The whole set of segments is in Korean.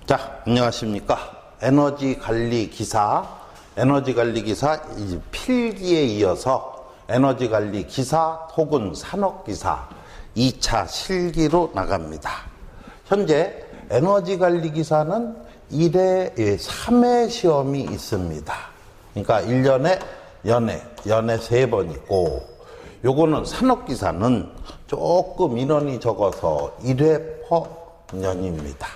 자, 안녕하십니까. 에너지 관리 기사 이제 필기에 이어서 에너지 관리 기사 혹은 산업 기사 2차 실기로 나갑니다. 현재 에너지 관리 기사는 1회, 3회 시험이 있습니다. 그러니까 1년에 연애 3번 있고, 요거는 산업 기사는 조금 인원이 적어서 1회 퍼 년입니다.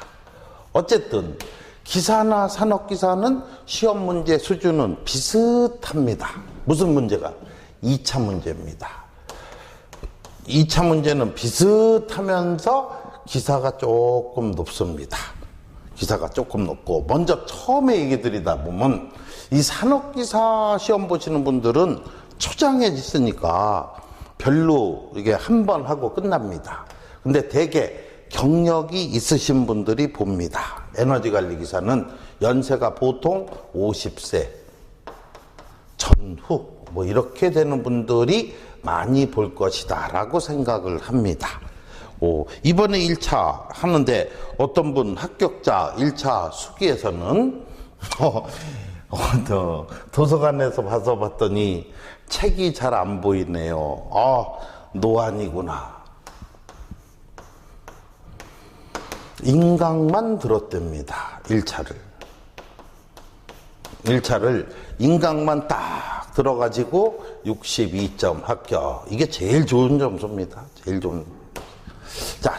어쨌든 기사나 산업기사는 시험 문제 수준은 비슷합니다. 무슨 문제가? 2차 문제입니다. 2차 문제는 비슷하면서 기사가 조금 높습니다. 기사가 조금 높고, 먼저 처음에 얘기 드리다 보면 이 산업기사 시험 보시는 분들은 초장에 있으니까 별로 이게 한 번 하고 끝납니다. 근데 대개 경력이 있으신 분들이 봅니다. 에너지 관리 기사는 연세가 보통 50세 전후 뭐 이렇게 되는 분들이 많이 볼 것이다 라고 생각을 합니다. 이번에 1차 하는데 어떤 분 합격자 1차 수기에서는 도서관에서 봐서 봤더니 책이 잘 안 보이네요. 노안이구나. 인강만 들었답니다. 1차를 인강만 딱 들어가지고 62점 합격. 이게 제일 좋은 점수입니다.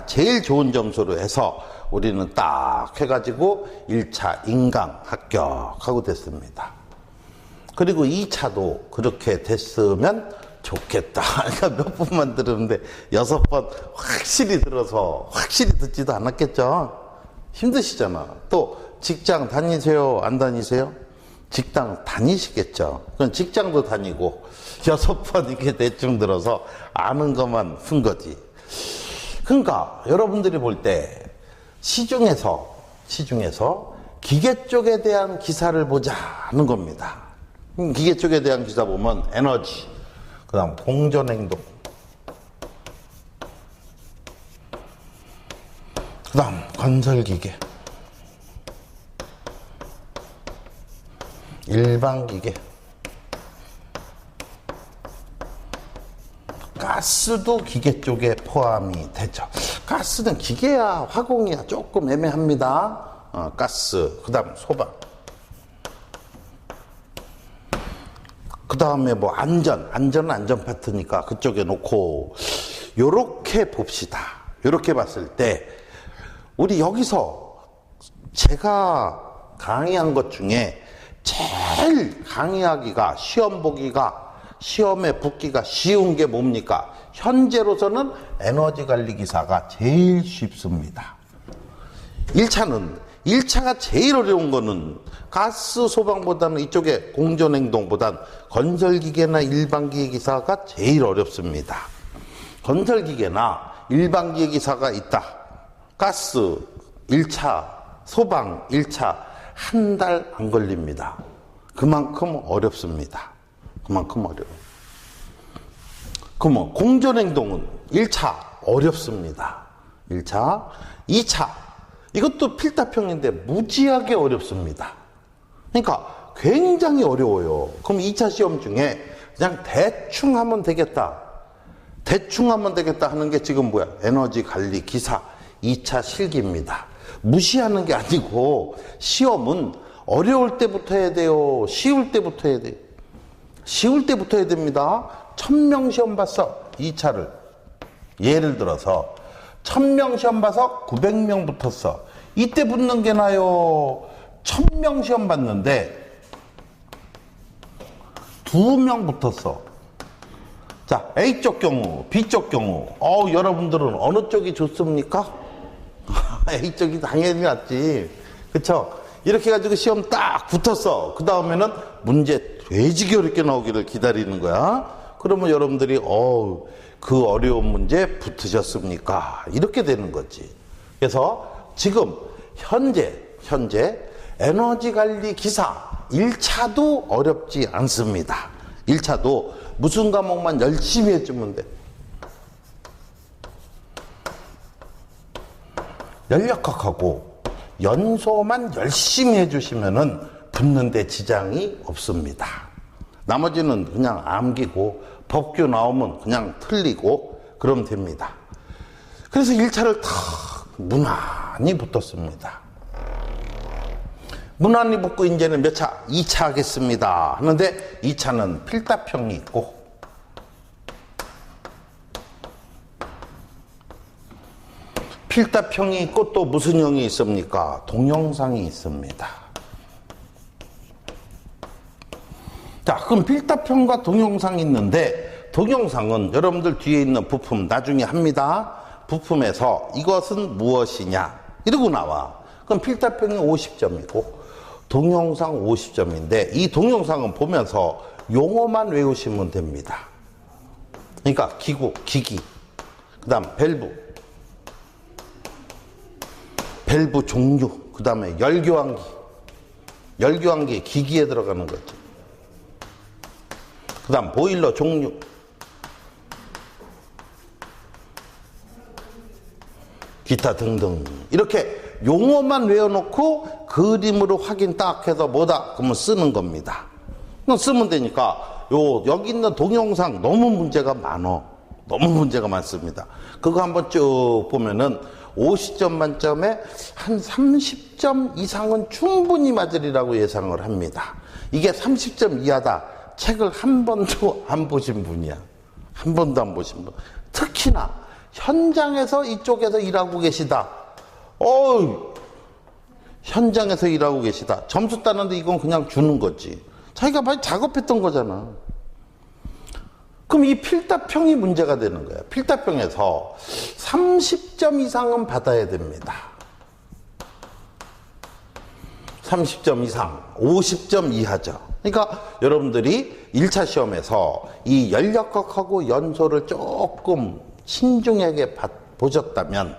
제일 좋은 점수로 해서 우리는 딱 해가지고 1차 인강 합격하고 됐습니다. 그리고 2차도 그렇게 됐으면 좋겠다. 그러니까 몇 번만 들었는데 6번 확실히 들어서 확실히 듣지도 않았겠죠. 힘드시잖아. 또 직장 다니세요? 안 다니세요? 직장 다니시겠죠. 그럼 직장도 다니고 6번 이렇게 대충 들어서 아는 것만 쓴 거지. 그러니까 여러분들이 볼 때 시중에서 기계 쪽에 대한 기사를 보자 하는 겁니다. 기계 쪽에 대한 기사 보면 에너지, 그 다음 공전행동, 그 다음 건설기계, 일반기계, 가스도 기계 쪽에 포함이 되죠. 가스는 기계야 화공이야 조금 애매합니다. 가스, 그 다음 소방, 그 다음에 뭐 안전은 안전 파트니까 그쪽에 놓고, 요렇게 봅시다. 요렇게 봤을 때, 우리 여기서 제가 강의한 것 중에 제일 강의하기가, 시험 보기가, 시험에 붙기가 쉬운 게 뭡니까? 현재로서는 에너지 관리 기사가 제일 쉽습니다. 1차가 제일 어려운 거는 가스 소방보다는 이쪽에 공전행동보단 건설기계나 일반기계 기사가 제일 어렵습니다. 건설기계나 일반기계 기사가 있다. 가스 1차, 소방 1차 한 달 안 걸립니다. 그만큼 어렵습니다. 그만큼 어려워요. 그러면 공전행동은 1차 어렵습니다. 1차, 2차 이것도 필답형인데 무지하게 어렵습니다. 그러니까 굉장히 어려워요. 그럼 2차 시험 중에 그냥 대충 하면 되겠다 하는 게 지금 뭐야? 에너지 관리 기사 2차 실기입니다. 무시하는 게 아니고, 시험은 어려울 때부터 해야 돼요? 쉬울 때부터 해야 돼요? 쉬울 때부터 해야 됩니다. 1000명 시험 봤어, 2차를. 예를 들어서 1000명 시험 봐서 900명 붙었어. 이때 붙는 게 나요? 1000명 시험 봤는데 2명 붙었어. 자, A쪽 경우, B쪽 경우. 여러분들은 어느 쪽이 좋습니까? A쪽이 당연히 낫지. 그쵸? 이렇게 해가지고 시험 딱 붙었어. 그 다음에는 문제 되지게 어렵게 나오기를 기다리는 거야. 그러면 여러분들이 그 어려운 문제 붙으셨습니까? 이렇게 되는 거지. 그래서 지금 현재 에너지 관리 기사 1차도 어렵지 않습니다. 1차도 무슨 과목만 열심히 해주면 돼. 연력학하고 연소만 열심히 해주시면은 붙는데 지장이 없습니다. 나머지는 그냥 암기고 법규 나오면 그냥 틀리고 그러면 됩니다. 그래서 1차를 탁 무난히 붙었습니다. 무난히 붙고 이제는 몇 차? 2차 하겠습니다 하는데 2차는 필답형이 있고 필답형이 있고 또 무슨 형이 있습니까? 동영상이 있습니다. 자, 그럼 필답형과 동영상이 있는데 동영상은 여러분들 뒤에 있는 부품 나중에 합니다. 부품에서 이것은 무엇이냐 이러고 나와. 그럼 필답형이 50점이고 동영상 50점인데 이 동영상은 보면서 용어만 외우시면 됩니다. 그러니까 기구, 기기, 그 다음 밸브 종류, 그 다음에 열교환기 기기에 들어가는 거죠. 그 다음 보일러 종류, 기타 등등 이렇게 용어만 외워놓고 그림으로 확인 딱 해서 뭐다 그러면 쓰는 겁니다. 쓰면 되니까 여기 있는 동영상 너무 문제가 많습니다. 그거 한번 쭉 보면은 50점 만점에 한 30점 이상은 충분히 맞으리라고 예상을 합니다. 이게 30점 이하다. 책을 한 번도 안 보신 분이야. 한 번도 안 보신 분. 특히나 현장에서 이쪽에서 일하고 계시다. 현장에서 일하고 계시다. 점수 따는데 이건 그냥 주는 거지. 자기가 많이 작업했던 거잖아. 그럼 이 필답형이 문제가 되는 거야. 필답형에서 30점 이상은 받아야 됩니다. 30점 이상, 50점 이하죠. 그러니까 여러분들이 1차 시험에서 이 연력학하고 연소를 조금 신중하게 보셨다면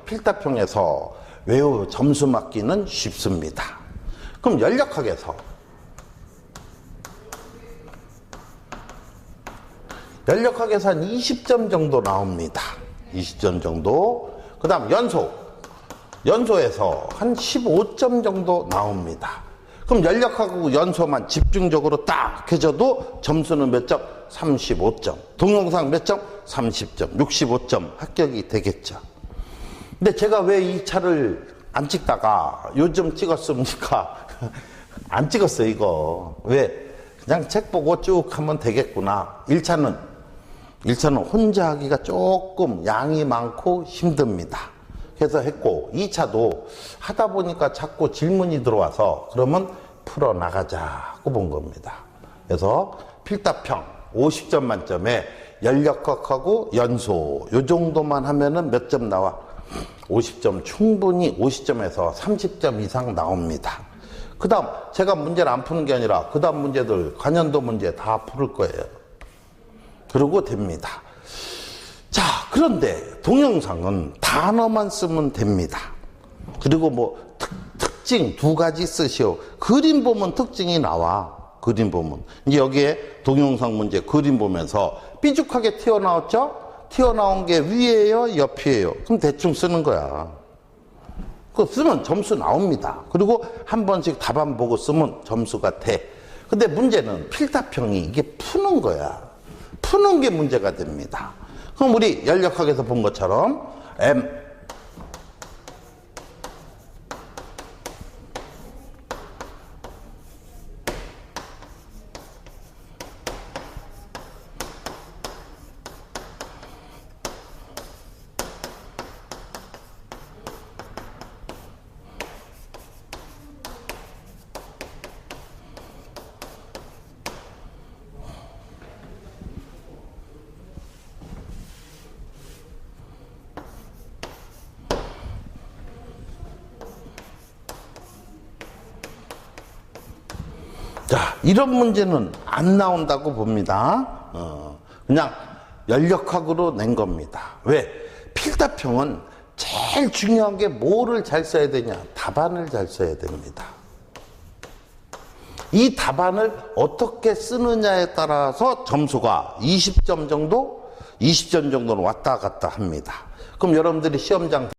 필답형에서 점수 맞기는 쉽습니다. 그럼 연력학에서 한 20점 정도 나옵니다. 20점 정도. 그 다음 연소에서 한 15점 정도 나옵니다. 그럼 연력하고 연소만 집중적으로 딱 해줘도 점수는 몇 점? 35점. 동영상 몇 점? 30점. 65점 합격이 되겠죠. 근데 제가 왜 이 차를 안 찍다가 요즘 찍었습니까? 안 찍었어요, 이거. 왜? 그냥 책 보고 쭉 하면 되겠구나. 1차는 혼자 하기가 조금 양이 많고 힘듭니다. 그래서 했고 2차도 하다 보니까 자꾸 질문이 들어와서 그러면 풀어나가자고 본 겁니다. 그래서 필답형 50점 만점에 연력학하고 연소 요 정도만 하면은 몇 점 나와? 50점 충분히 50점에서 30점 이상 나옵니다. 그 다음 제가 문제를 안 푸는 게 아니라 그 다음 문제들 관연도 문제 다 풀을 거예요. 그러고 됩니다. 자, 그런데 동영상은 단어만 쓰면 됩니다. 그리고 뭐 특징 2가지 쓰시오. 그림 보면 특징이 나와. 그림 보면 이제 여기에 동영상 문제 그림 보면서 삐죽하게 튀어나왔죠? 튀어나온 게 위에요 옆이에요? 그럼 대충 쓰는 거야. 그거 쓰면 점수 나옵니다. 그리고 한 번씩 답안 보고 쓰면 점수가 돼. 근데 문제는 필답형이 이게 푸는 거야. 푸는 게 문제가 됩니다. 그럼 우리 연력학에서 본 것처럼 M 자, 이런 문제는 안 나온다고 봅니다. 그냥 연력학으로 낸 겁니다. 왜? 필답형은 제일 중요한 게 뭐를 잘 써야 되냐? 답안을 잘 써야 됩니다. 이 답안을 어떻게 쓰느냐에 따라서 점수가 20점 정도는 왔다 갔다 합니다. 그럼 여러분들이 시험장